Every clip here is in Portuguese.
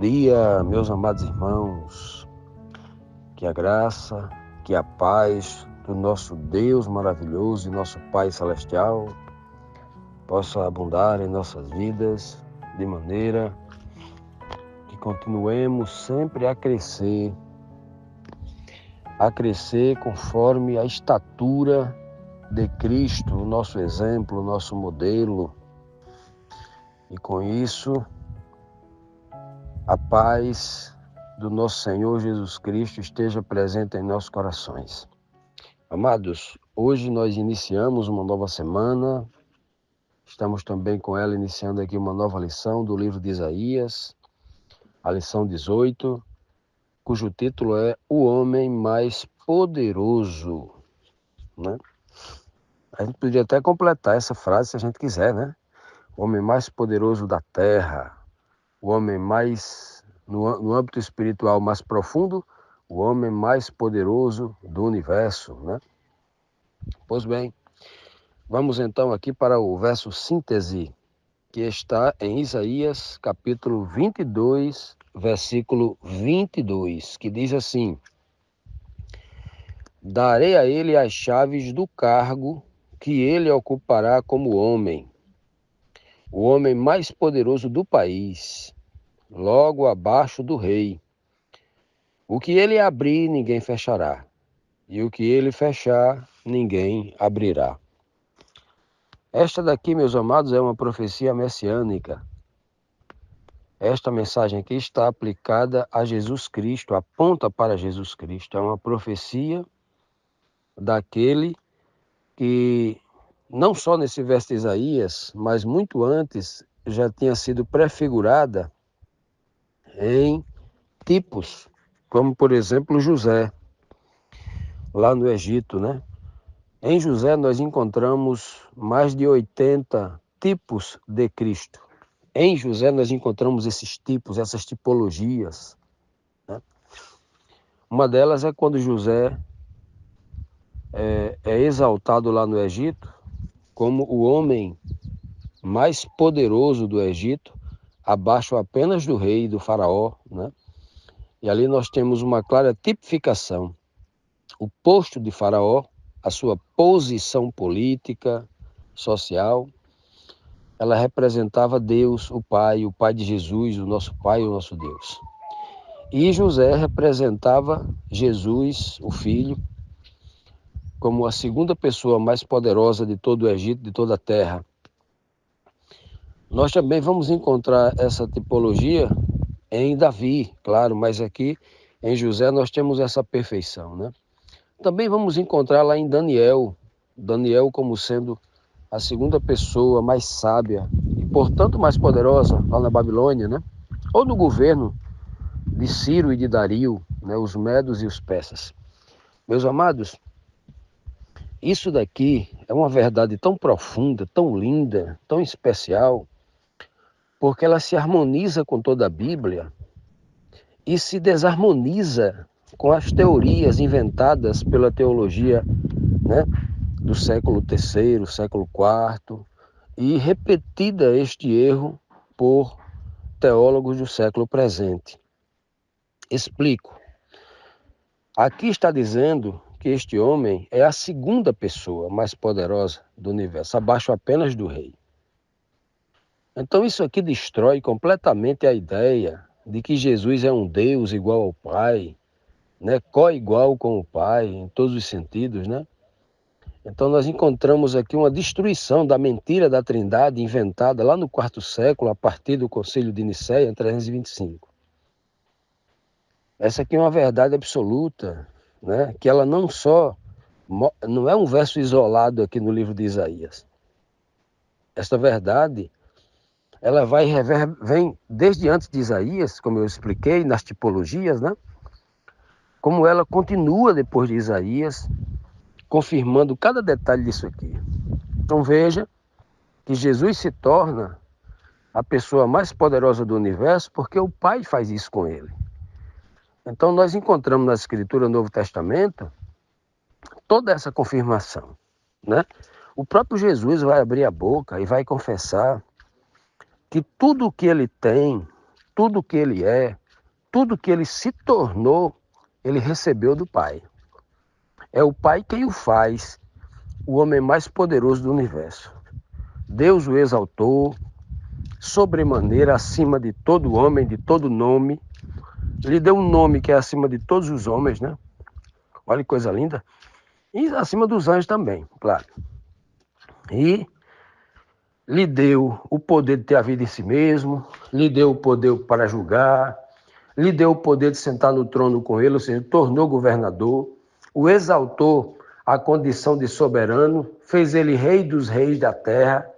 dia, meus amados irmãos. Que a graça, que a paz do nosso Deus maravilhoso e nosso Pai Celestial possa abundar em nossas vidas de maneira que continuemos sempre a crescer conforme a estatura de Cristo, o nosso exemplo, o nosso modelo. E com isso, a paz do nosso Senhor Jesus Cristo esteja presente em nossos corações. Amados, hoje nós iniciamos uma nova semana. Estamos também com ela iniciando aqui uma nova lição do livro de Isaías, a lição 18, cujo título é O Homem Mais Poderoso, né? A gente poderia até completar essa frase se a gente quiser, né? O homem mais poderoso da terra, o homem mais, no âmbito espiritual mais profundo, o homem mais poderoso do universo, né? Pois bem, vamos então aqui para o verso síntese, que está em Isaías, capítulo 22, versículo 22, que diz assim: Darei a ele as chaves do cargo que ele ocupará como homem, o homem mais poderoso do país, logo abaixo do rei. O que ele abrir, ninguém fechará, e o que ele fechar, ninguém abrirá. Esta daqui, meus amados, é uma profecia messiânica. Esta mensagem aqui está aplicada a Jesus Cristo, aponta para Jesus Cristo. É uma profecia daquele que, não só nesse verso de Isaías, mas muito antes, já tinha sido prefigurada em tipos, como por exemplo José, lá no Egito, né? Em José nós encontramos mais de 80 tipos de Cristo. Em José nós encontramos esses tipos, essas tipologias, né? Uma delas é quando José é exaltado lá no Egito como o homem mais poderoso do Egito, abaixo apenas do rei e do faraó, né? E ali nós temos uma clara tipificação. O posto de faraó, a sua posição política, social, ela representava Deus, o Pai de Jesus, o nosso Pai, o nosso Deus. E José representava Jesus, o Filho, como a segunda pessoa mais poderosa de todo o Egito, de toda a terra. Nós também vamos encontrar essa tipologia em Davi, claro, mas aqui em José nós temos essa perfeição, né? Também vamos encontrar lá em Daniel como sendo a segunda pessoa mais sábia e, portanto, mais poderosa lá na Babilônia, né? Ou no governo de Ciro e de Dario, né? Os medos e os persas. Meus amados, isso daqui é uma verdade tão profunda, tão linda, tão especial, porque ela se harmoniza com toda a Bíblia e se desarmoniza com as teorias inventadas pela teologia, né, do século III, século IV, e repetida este erro por teólogos do século presente. Explico. Aqui está dizendo que este homem é a segunda pessoa mais poderosa do universo, abaixo apenas do rei. Então isso aqui destrói completamente a ideia de que Jesus é um Deus igual ao Pai, né, co-igual com o Pai em todos os sentidos, né? Então nós encontramos aqui uma destruição da mentira da Trindade inventada lá no quarto século, a partir do Concílio de Nicéia, em 325. Essa aqui é uma verdade absoluta, né? Que ela não é um verso isolado aqui no livro de Isaías. Esta verdade, ela vem desde antes de Isaías, como eu expliquei, nas tipologias, né? Como ela continua depois de Isaías, confirmando cada detalhe disso aqui. Então veja que Jesus se torna a pessoa mais poderosa do universo porque o Pai faz isso com ele. Então nós encontramos na Escritura, no Novo Testamento, toda essa confirmação, né? O próprio Jesus vai abrir a boca e vai confessar que tudo o que ele tem tudo que ele é, tudo que ele se tornou, ele recebeu do Pai. É o Pai quem o faz o homem mais poderoso do universo. Deus o exaltou, sobremaneira acima de todo homem, de todo nome. Lhe deu um nome que é acima de todos os homens, né? Olha que coisa linda. E acima dos anjos também, claro. E lhe deu o poder de ter a vida em si mesmo, lhe deu o poder para julgar, lhe deu o poder de sentar no trono com ele, ou seja, tornou governador, o exaltou à condição de soberano, fez ele rei dos reis da terra,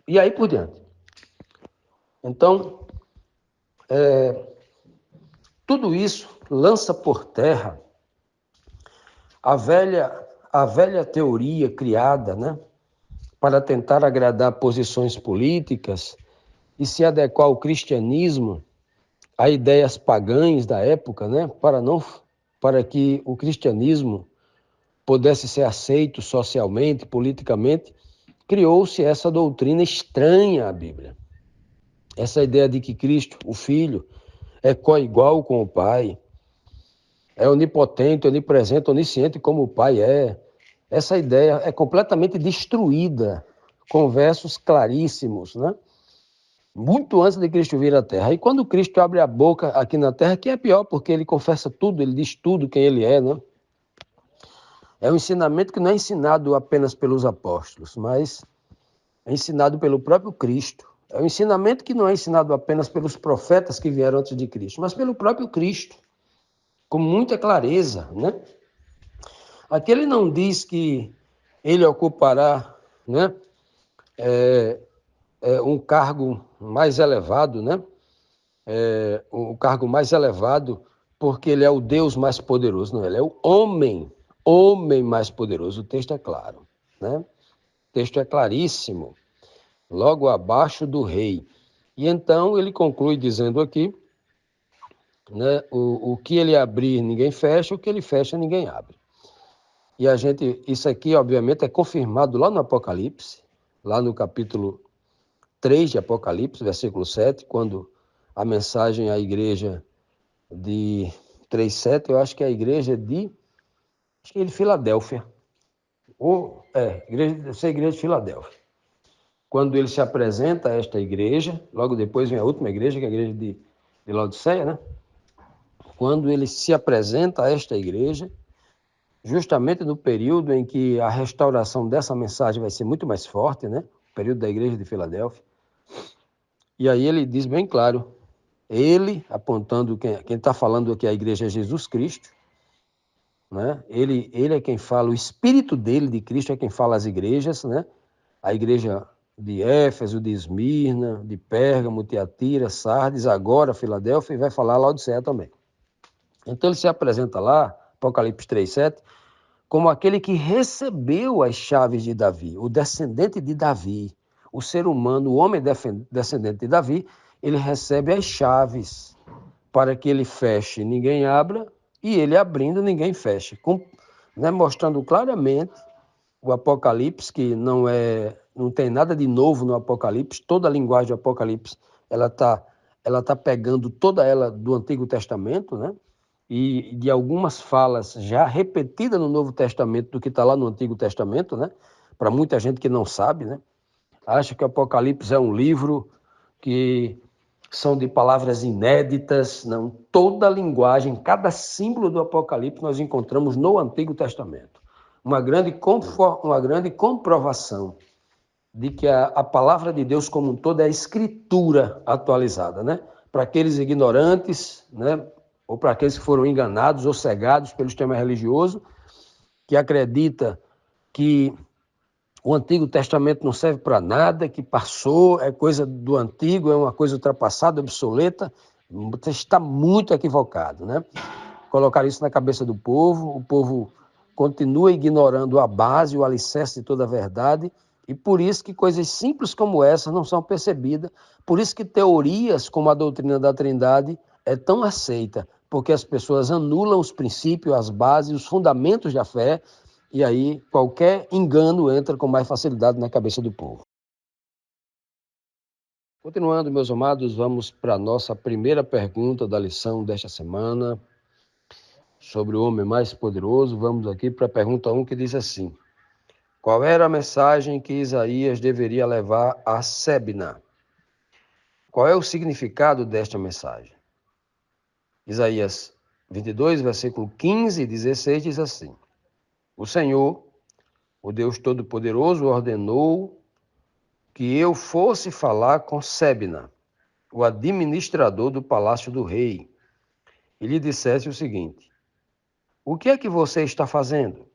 e aí por diante. Então, tudo isso lança por terra a velha teoria criada, né, para tentar agradar posições políticas e se adequar ao cristianismo, a ideias pagãs da época, né, para que o cristianismo pudesse ser aceito socialmente, politicamente, criou-se essa doutrina estranha à Bíblia. Essa ideia de que Cristo, o Filho, é coigual com o Pai, é onipotente, onipresente, onisciente como o Pai é. Essa ideia é completamente destruída com versos claríssimos, né? Muito antes de Cristo vir à Terra. E quando Cristo abre a boca aqui na Terra, que é pior, porque ele confessa tudo, ele diz tudo quem ele é, né? É um ensinamento que não é ensinado apenas pelos apóstolos, mas é ensinado pelo próprio Cristo. É um ensinamento que não é ensinado apenas pelos profetas que vieram antes de Cristo, mas pelo próprio Cristo, com muita clareza, né? Aqui ele não diz que ele ocupará, né, um cargo mais elevado, né? Um cargo mais elevado porque ele é o Deus mais poderoso. Não, ele é o homem mais poderoso. O texto é claro, né? O texto é claríssimo, logo abaixo do rei. E então ele conclui dizendo aqui, né, o que ele abrir ninguém fecha, o que ele fecha ninguém abre. E isso aqui obviamente é confirmado lá no Apocalipse, lá no capítulo 3 de Apocalipse, versículo 7, quando a mensagem à igreja de 3:7, eu acho que é a igreja de Filadélfia, essa igreja de Filadélfia. Quando ele se apresenta a esta igreja, logo depois vem a última igreja, que é a igreja de Laodiceia, né? Quando ele se apresenta a esta igreja, justamente no período em que a restauração dessa mensagem vai ser muito mais forte, né? O período da igreja de Filadélfia. E aí ele diz bem claro, ele, apontando quem está falando aqui, a igreja é Jesus Cristo, né? Ele é quem fala, o Espírito dele, de Cristo, é quem fala às igrejas, né? A igreja de Éfeso, de Esmirna, de Pérgamo, Tiatira, Sardes, agora Filadélfia, e vai falar Laodiceia também. Então ele se apresenta lá, Apocalipse 3:7, como aquele que recebeu as chaves de Davi, o descendente de Davi, o ser humano, o homem descendente de Davi, ele recebe as chaves para que ele feche, ninguém abra, e ele abrindo, ninguém feche, né, mostrando claramente o Apocalipse, que não tem nada de novo no Apocalipse, toda a linguagem do Apocalipse, ela tá pegando toda ela do Antigo Testamento, né? E de algumas falas já repetidas no Novo Testamento do que está lá no Antigo Testamento, né? Para muita gente que não sabe, né? Acha que o Apocalipse é um livro que são de palavras inéditas, não. Toda a linguagem, cada símbolo do Apocalipse nós encontramos no Antigo Testamento. Uma grande comprovação de que a palavra de Deus como um todo é a escritura atualizada, né? Para aqueles ignorantes, né? Ou para aqueles que foram enganados ou cegados pelo sistema religioso, que acredita que o Antigo Testamento não serve para nada, que passou, é coisa do antigo, é uma coisa ultrapassada, obsoleta, você está muito equivocado, né? Colocar isso na cabeça do povo, o povo continua ignorando a base, o alicerce de toda a verdade, e por isso que coisas simples como essa não são percebidas, por isso que teorias como a doutrina da Trindade é tão aceita, porque as pessoas anulam os princípios, as bases, os fundamentos da fé, e aí qualquer engano entra com mais facilidade na cabeça do povo. Continuando, meus amados, vamos para a nossa primeira pergunta da lição desta semana, sobre o homem mais poderoso. Vamos aqui para a pergunta 1, que diz assim: qual era a mensagem que Isaías deveria levar a Sebna? Qual é o significado desta mensagem? Isaías 22, versículo 15 e 16 diz assim: o Senhor, o Deus Todo-Poderoso, ordenou que eu fosse falar com Sebna, o administrador do palácio do rei, e lhe dissesse o seguinte: o que é que você está fazendo?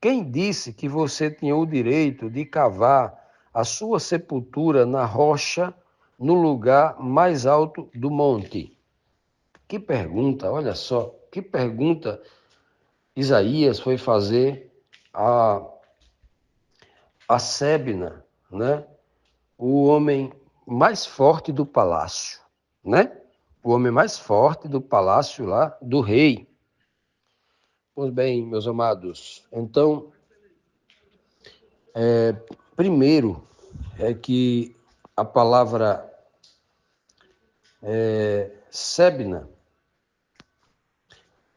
Quem disse que você tinha o direito de cavar a sua sepultura na rocha, no lugar mais alto do monte? Que pergunta, olha só, que pergunta Isaías foi fazer a Sebna, né? O homem mais forte do palácio, né? O homem mais forte do palácio lá do rei. Pois bem, meus amados, então, primeiro é que a palavra Sebna,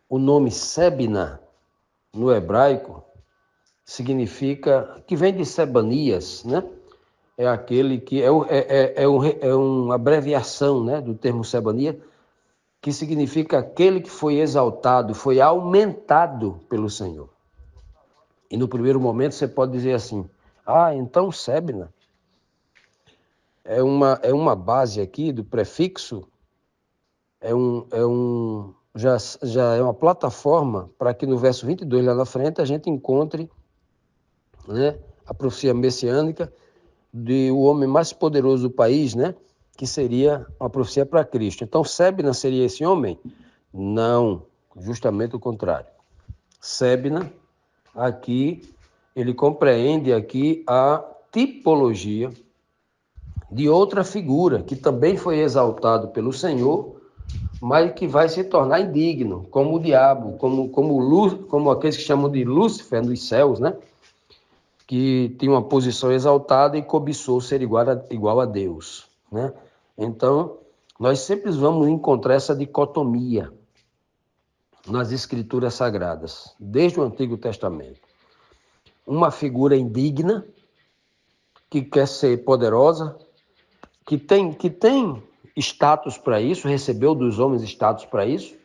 o nome Sebna no hebraico significa, que vem de Sebanias, né? É aquele que é uma abreviação, né, do termo Sebania, que significa aquele que foi exaltado, foi aumentado pelo Senhor. E no primeiro momento você pode dizer assim: ah, então Sebna é uma base aqui do prefixo, já é uma plataforma para que no verso 22 lá na frente a gente encontre, né, a profecia messiânica de o homem mais poderoso do país, né, que seria uma profecia para Cristo. Então Sebna seria esse homem? Não, justamente o contrário. Sebna, aqui, ele compreende aqui a tipologia de outra figura que também foi exaltado pelo Senhor, mas que vai se tornar indigno, como o diabo, como aqueles que chamam de Lúcifer dos céus, né? Que tinha uma posição exaltada e cobiçou ser igual a Deus, né? Então, nós sempre vamos encontrar essa dicotomia nas escrituras sagradas, desde o Antigo Testamento. Uma figura indigna, que quer ser poderosa, que tem status para isso, recebeu dos homens status para isso,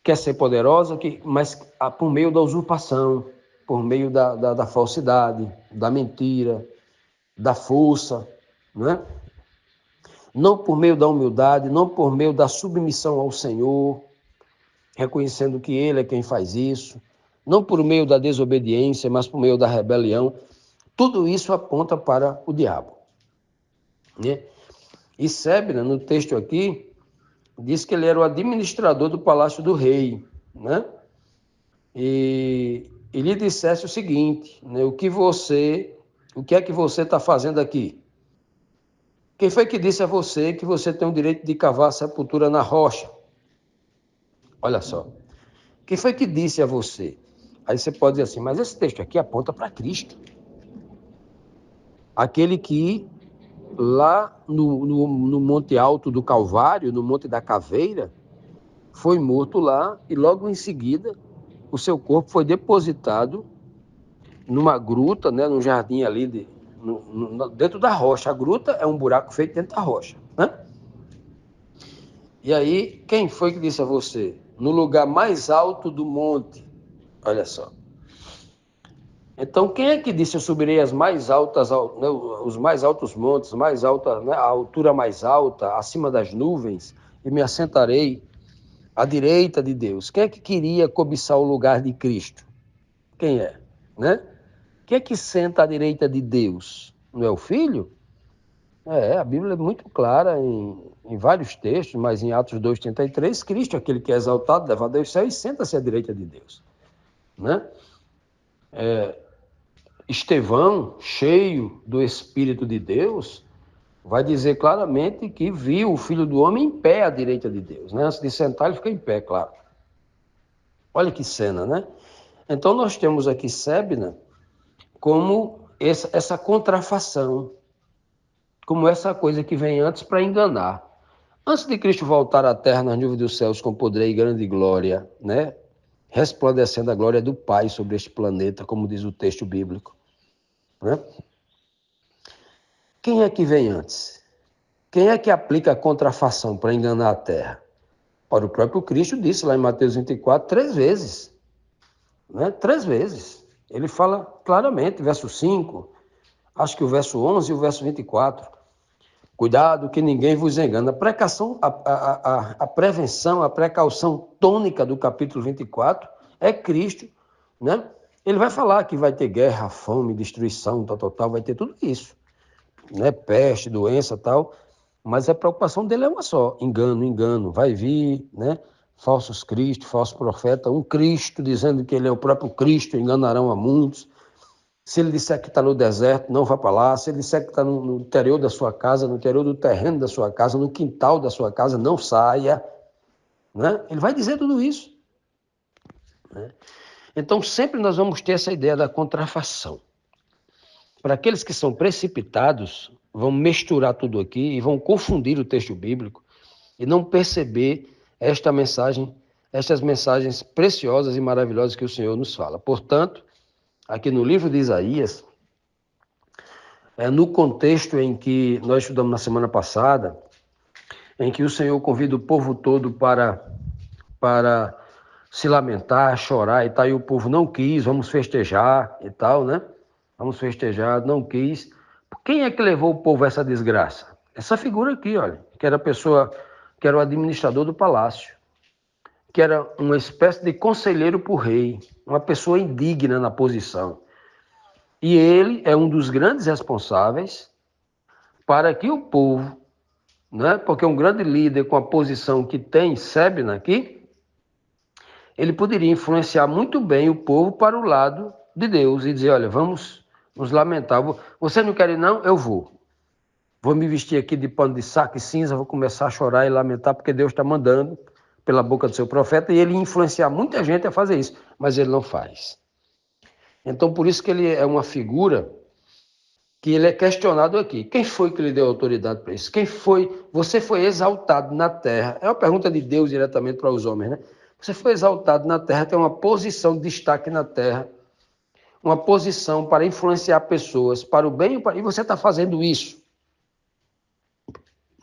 quer ser poderosa, mas por meio da usurpação, por meio da falsidade, da mentira, da força, né? Não por meio da humildade, não por meio da submissão ao Senhor, reconhecendo que Ele é quem faz isso, não por meio da desobediência, mas por meio da rebelião. Tudo isso aponta para o diabo, né? E Sebna, no texto aqui, diz que ele era o administrador do palácio do rei, né? E lhe dissesse o seguinte, né? O que é que você está fazendo aqui? Quem foi que disse a você que você tem o direito de cavar a sepultura na rocha? Olha só. Quem foi que disse a você? Aí você pode dizer assim, mas esse texto aqui aponta para Cristo. Aquele que lá no Monte Alto do Calvário, no Monte da Caveira, foi morto lá e logo em seguida o seu corpo foi depositado numa gruta, né, num jardim ali dentro da rocha. A gruta é um buraco feito dentro da rocha, né? E aí, quem foi que disse a você? No lugar mais alto do monte. Olha só. Então, quem é que disse eu subirei as mais altas, né, os mais altos montes, mais alta, né, a altura mais alta, acima das nuvens, e me assentarei à direita de Deus? Quem é que queria cobiçar o lugar de Cristo? Quem é? Né? Quem é que senta à direita de Deus? Não é o Filho? A Bíblia é muito clara em vários textos, mas em Atos 2,33, Cristo, aquele que é exaltado, levado aos céus, senta-se à direita de Deus. Né? Estevão, cheio do Espírito de Deus, vai dizer claramente que viu o Filho do Homem em pé à direita de Deus. Né? Antes de sentar, ele fica em pé, claro. Olha que cena, né? Então, nós temos aqui Sebna como essa contrafação. como essa coisa que vem antes para enganar. Antes de Cristo voltar à terra nas nuvens dos céus com poder e grande glória, né? Resplandecendo a glória do Pai sobre este planeta, como diz o texto bíblico, né? Quem é que vem antes? Quem é que aplica a contrafação para enganar a terra? Ora, o próprio Cristo disse lá em Mateus 24, 3 vezes, né? 3 vezes. Ele fala claramente, verso 5, acho que o verso 11 e o verso 24. Cuidado que ninguém vos engana. A prevenção, a precaução tônica do capítulo 24 é Cristo, né? Ele vai falar que vai ter guerra, fome, destruição, tal, vai ter tudo isso, né? Peste, doença, tal. Mas a preocupação dele é uma só: engano, vai vir, né? Falsos cristos, falsos profetas, um Cristo dizendo que ele é o próprio Cristo, enganarão a muitos. Se ele disser que está no deserto, não vá para lá. Se ele disser que está no interior da sua casa, no interior do terreno da sua casa, no quintal da sua casa, não saia, né? Ele vai dizer tudo isso, né? Então, sempre nós vamos ter essa ideia da contrafação. Para aqueles que são precipitados, vão misturar tudo aqui e vão confundir o texto bíblico e não perceber estas mensagens preciosas e maravilhosas que o Senhor nos fala. Portanto, aqui no livro de Isaías, no contexto em que nós estudamos na semana passada, em que o Senhor convida o povo todo para se lamentar, chorar e tal, e o povo não quis, vamos festejar e tal, né? Vamos festejar, não quis. Quem é que levou o povo a essa desgraça? Essa figura aqui, olha, que era a pessoa, que era o administrador do palácio, que era uma espécie de conselheiro para o rei, uma pessoa indigna na posição. E ele é um dos grandes responsáveis para que o povo, né, porque um grande líder com a posição que tem Sebna aqui, ele poderia influenciar muito bem o povo para o lado de Deus e dizer, olha, vamos nos lamentar. Você não quer ir não? Eu vou. Vou me vestir aqui de pano de saco e cinza, vou começar a chorar e lamentar porque Deus está mandando pela boca do seu profeta e ele influenciar muita gente a fazer isso, mas ele não faz. Então, por isso que ele é uma figura que ele é questionado aqui. Quem foi que lhe deu autoridade para isso? Quem foi? Você foi exaltado na terra. É uma pergunta de Deus diretamente para os homens, né? Você foi exaltado na terra, tem uma posição de destaque na terra, uma posição para influenciar pessoas para o bem e você está fazendo isso,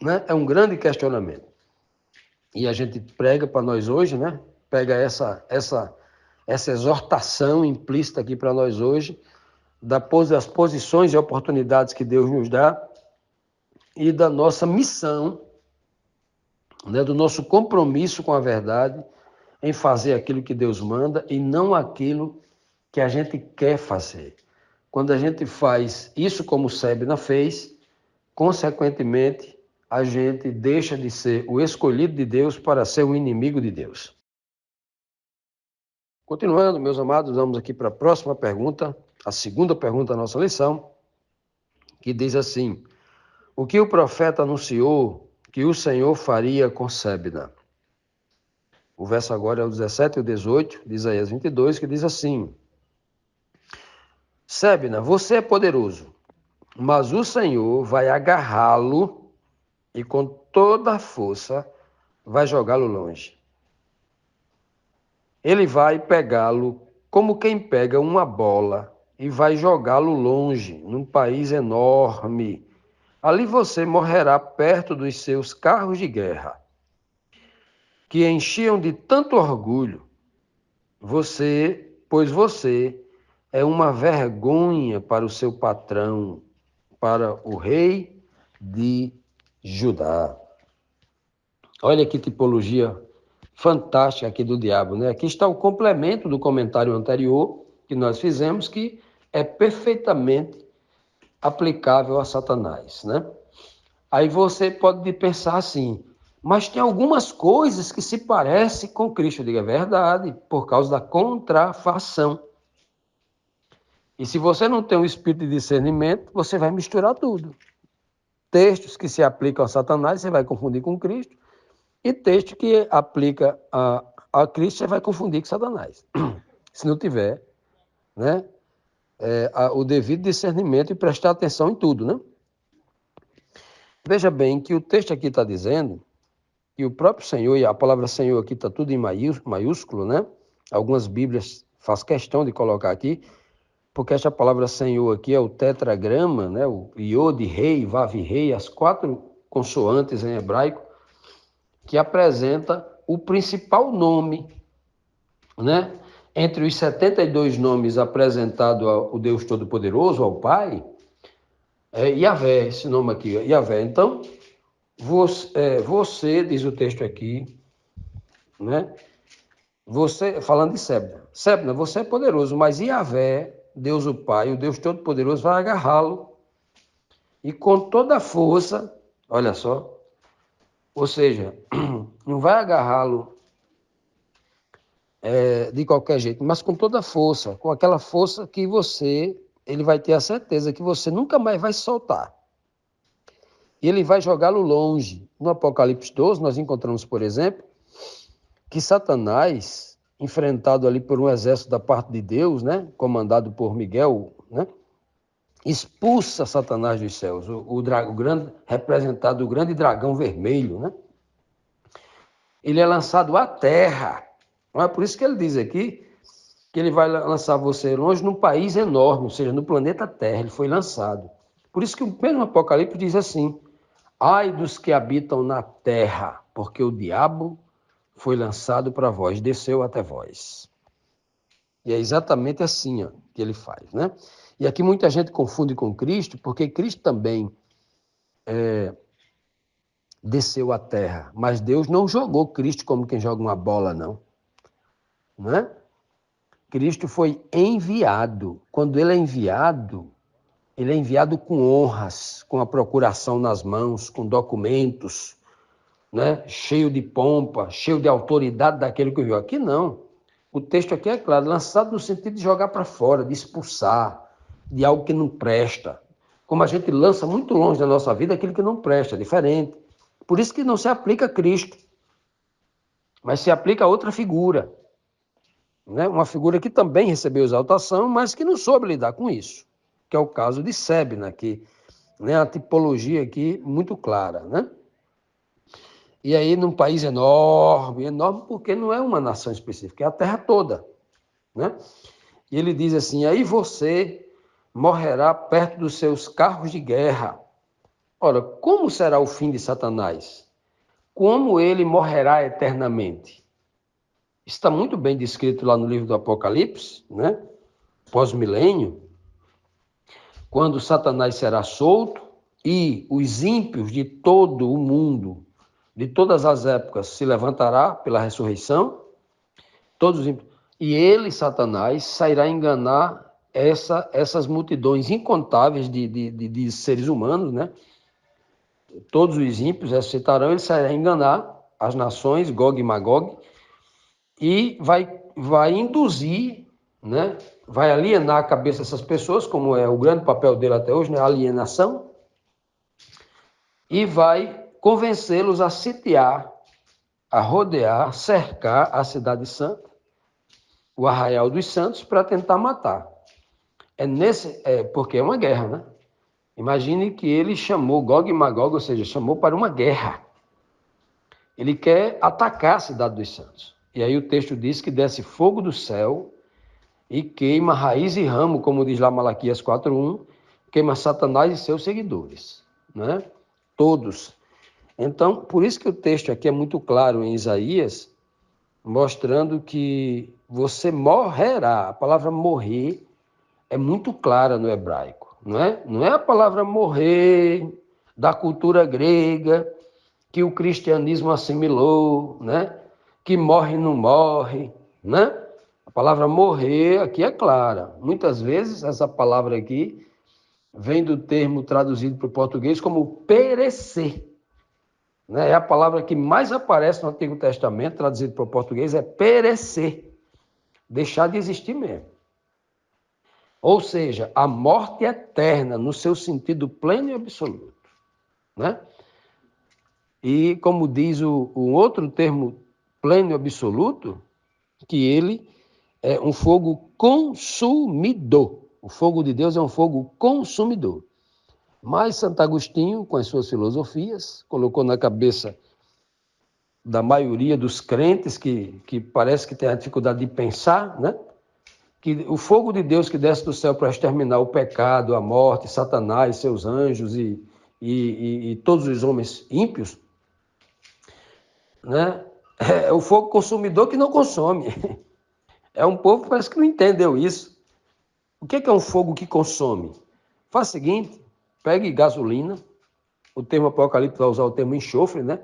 né? É um grande questionamento. E a gente prega para nós hoje, né? Pega essa exortação implícita aqui para nós hoje, das posições e oportunidades que Deus nos dá e da nossa missão, né? Do nosso compromisso com a verdade em fazer aquilo que Deus manda e não aquilo que a gente quer fazer. Quando a gente faz isso como Sebna fez, consequentemente, a gente deixa de ser o escolhido de Deus para ser o inimigo de Deus. Continuando, meus amados, vamos aqui para a próxima pergunta, a segunda pergunta da nossa lição, que diz assim: o que o profeta anunciou que o Senhor faria com Sebna? O verso agora é o 17 e o 18 de Isaías 22, que diz assim: Sebna, você é poderoso, mas o Senhor vai agarrá-lo e com toda a força vai jogá-lo longe. Ele vai pegá-lo como quem pega uma bola e vai jogá-lo longe, num país enorme. Ali você morrerá perto dos seus carros de guerra, que enchiam de tanto orgulho. Pois você é uma vergonha para o seu patrão, para o rei de Judá. Olha que tipologia fantástica aqui do diabo, né? Aqui está o complemento do comentário anterior que nós fizemos, que é perfeitamente aplicável a Satanás, né? Aí você pode pensar assim, mas tem algumas coisas que se parecem com Cristo. Eu digo, é verdade, por causa da contrafação. E se você não tem um espírito de discernimento, você vai misturar tudo. Textos que se aplicam a Satanás, você vai confundir com Cristo. E texto que aplica a Cristo, você vai confundir com Satanás. Se não tiver, né, o devido discernimento e prestar atenção em tudo, né? Veja bem que o texto aqui está dizendo que o próprio Senhor, e a palavra Senhor aqui está tudo em maiúsculo, né? Algumas Bíblias faz questão de colocar aqui, porque essa palavra Senhor aqui é o tetragrama, né? O Iod, rei, Vav, rei, as 4 consoantes em hebraico, que apresenta o principal nome, né? Entre os 72 nomes apresentados ao Deus Todo-Poderoso, ao Pai, é Yahvé, esse nome aqui, Yahvé. Então, você, diz o texto aqui, né? Você, falando de Sebna. Sebna, você é poderoso, mas Yahvé, Deus o Pai, o Deus Todo-Poderoso, vai agarrá-lo e com toda a força, olha só, ou seja, não vai agarrá-lo de qualquer jeito, mas com toda a força, com aquela força que ele vai ter a certeza que você nunca mais vai soltar. E ele vai jogá-lo longe. No Apocalipse 12, nós encontramos, por exemplo, que Satanás, enfrentado ali por um exército da parte de Deus, né, comandado por Miguel, né, expulsa Satanás dos céus, o grande, representado o grande dragão vermelho, né? Ele é lançado à terra. Não é por isso que ele diz aqui que ele vai lançar você longe num país enorme, ou seja, no planeta Terra, ele foi lançado. Por isso que o mesmo Apocalipse diz assim: ai dos que habitam na terra, porque o diabo foi lançado para vós, desceu até vós. E é exatamente assim, ó, que ele faz, né? E aqui muita gente confunde com Cristo, porque Cristo também desceu à terra, mas Deus não jogou Cristo como quem joga uma bola, não, né? Cristo foi enviado. Quando ele é enviado com honras, com a procuração nas mãos, com documentos, né? Cheio de pompa, cheio de autoridade daquele que viu. Aqui não. O texto aqui é claro, lançado no sentido de jogar para fora, de expulsar, de algo que não presta. Como a gente lança muito longe da nossa vida aquilo que não presta, diferente. Por isso que não se aplica a Cristo, mas se aplica a outra figura, né? Uma figura que também recebeu exaltação, mas que não soube lidar com isso, que é o caso de Sebna, que, né, a tipologia aqui muito clara, né? E aí, num país enorme, enorme porque não é uma nação específica, é a terra toda, né? E ele diz assim: aí você morrerá perto dos seus carros de guerra. Ora, como será o fim de Satanás? Como ele morrerá eternamente? Está muito bem descrito lá no livro do Apocalipse, né? Pós-milênio, quando Satanás será solto e os ímpios de todo o mundo, de todas as épocas, se levantará pela ressurreição, todos os ímpios, e ele, Satanás, sairá enganar essas multidões incontáveis de seres humanos, né? Todos os ímpios ressuscitarão, ele sairá enganar as nações, Gog e Magog, e vai induzir, né? Vai alienar a cabeça dessas pessoas, como é o grande papel dele até hoje, né? A alienação, e vai convencê-los a sitiar, a rodear, cercar a cidade santa, o arraial dos santos, para tentar matar. Porque é uma guerra, né? Imagine que ele chamou Gog e Magog, ou seja, chamou para uma guerra. Ele quer atacar a cidade dos santos. E aí o texto diz que desce fogo do céu e queima raiz e ramo, como diz lá Malaquias 4:1, queima Satanás e seus seguidores, né? Todos. Então, por isso que o texto aqui é muito claro em Isaías, mostrando que você morrerá. A palavra morrer é muito clara no hebraico, não é? Não é a palavra morrer da cultura grega, que o cristianismo assimilou, né? Que morre não morre, né? A palavra morrer aqui é clara. Muitas vezes essa palavra aqui vem do termo traduzido para o português como perecer, né? É a palavra que mais aparece no Antigo Testamento, traduzido para o português, é perecer, deixar de existir mesmo. Ou seja, a morte eterna, no seu sentido pleno e absoluto, né? E como diz o outro termo pleno e absoluto, que ele é um fogo consumidor. O fogo de Deus é um fogo consumidor. Mas Santo Agostinho, com as suas filosofias, colocou na cabeça da maioria dos crentes que parece que tem a dificuldade de pensar, né? Que o fogo de Deus que desce do céu para exterminar o pecado, a morte, Satanás, seus anjos e todos os homens ímpios, né? É o fogo consumidor que não consome. É um povo que parece que não entendeu isso. O que é um fogo que consome? Faz o seguinte, pegue gasolina, o termo Apocalipse vai usar o termo enxofre, né?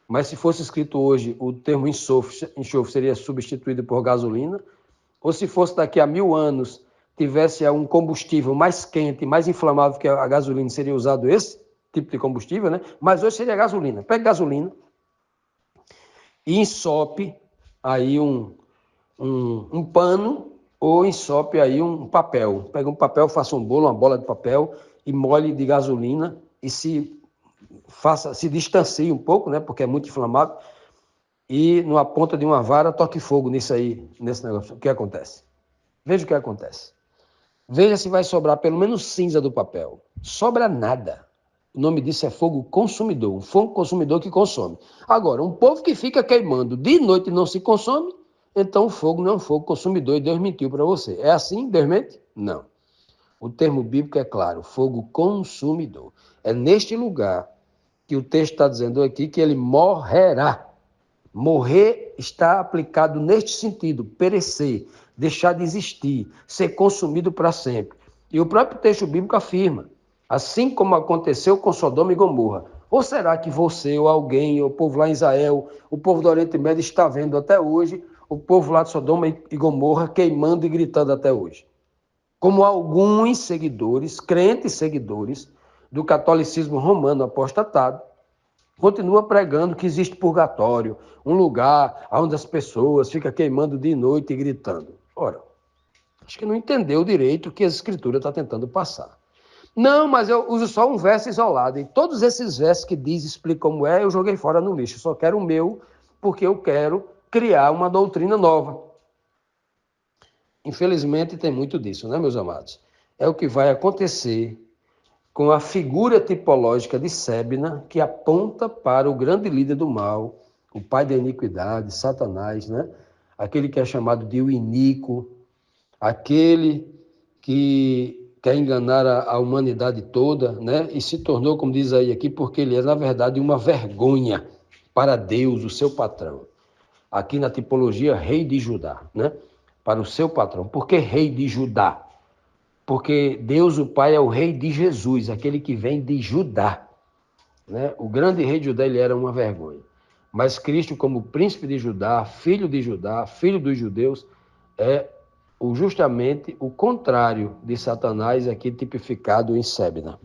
Mas se fosse escrito hoje, o termo enxofre seria substituído por gasolina, ou se fosse daqui a 1000 anos, tivesse um combustível mais quente, mais inflamável que a gasolina, seria usado esse tipo de combustível, né? Mas hoje seria gasolina. Pegue gasolina e ensope aí um pano ou ensope aí um papel. Pega um papel, faça um bolo, uma bola de papel e molhe de gasolina e se distancie um pouco, né? Porque é muito inflamável. E numa ponta de uma vara toque fogo nisso aí, nesse negócio. O que acontece? Veja o que acontece. Veja se vai sobrar pelo menos cinza do papel. Sobra nada. O nome disso é fogo consumidor, um fogo consumidor que consome. Agora, um povo que fica queimando de noite e não se consome, então o fogo não é um fogo consumidor e Deus mentiu para você. É assim? Deus mente? Não. O termo bíblico é claro, fogo consumidor. É neste lugar que o texto está dizendo aqui que ele morrerá. Morrer está aplicado neste sentido, perecer, deixar de existir, ser consumido para sempre. E o próprio texto bíblico afirma, assim como aconteceu com Sodoma e Gomorra. Ou será que você ou alguém, ou o povo lá em Israel, o povo do Oriente Médio está vendo até hoje o povo lá de Sodoma e Gomorra queimando e gritando até hoje? Como alguns seguidores, crentes seguidores do catolicismo romano apostatado, continua pregando que existe purgatório, um lugar onde as pessoas ficam queimando de noite e gritando. Ora, acho que não entendeu direito o que a Escritura está tentando passar. Não, mas eu uso só um verso isolado. E todos esses versos que diz, explica como é, eu joguei fora no lixo. Eu só quero o meu, porque eu quero criar uma doutrina nova. Infelizmente tem muito disso, né, meus amados? É o que vai acontecer com a figura tipológica de Sébina, que aponta para o grande líder do mal, o pai da iniquidade, Satanás, né? Aquele que é chamado de o iníquo, aquele que quer enganar a humanidade toda, né? E se tornou, como diz aí aqui, porque ele é, na verdade, uma vergonha para Deus, o seu patrão. Aqui na tipologia, rei de Judá, né? Para o seu patrão. Por que rei de Judá? Porque Deus, o Pai, é o rei de Jesus, aquele que vem de Judá. Né? O grande rei de Judá, ele era uma vergonha. Mas Cristo, como príncipe de Judá, filho dos judeus, é justamente o contrário de Satanás, aqui tipificado em Sébina.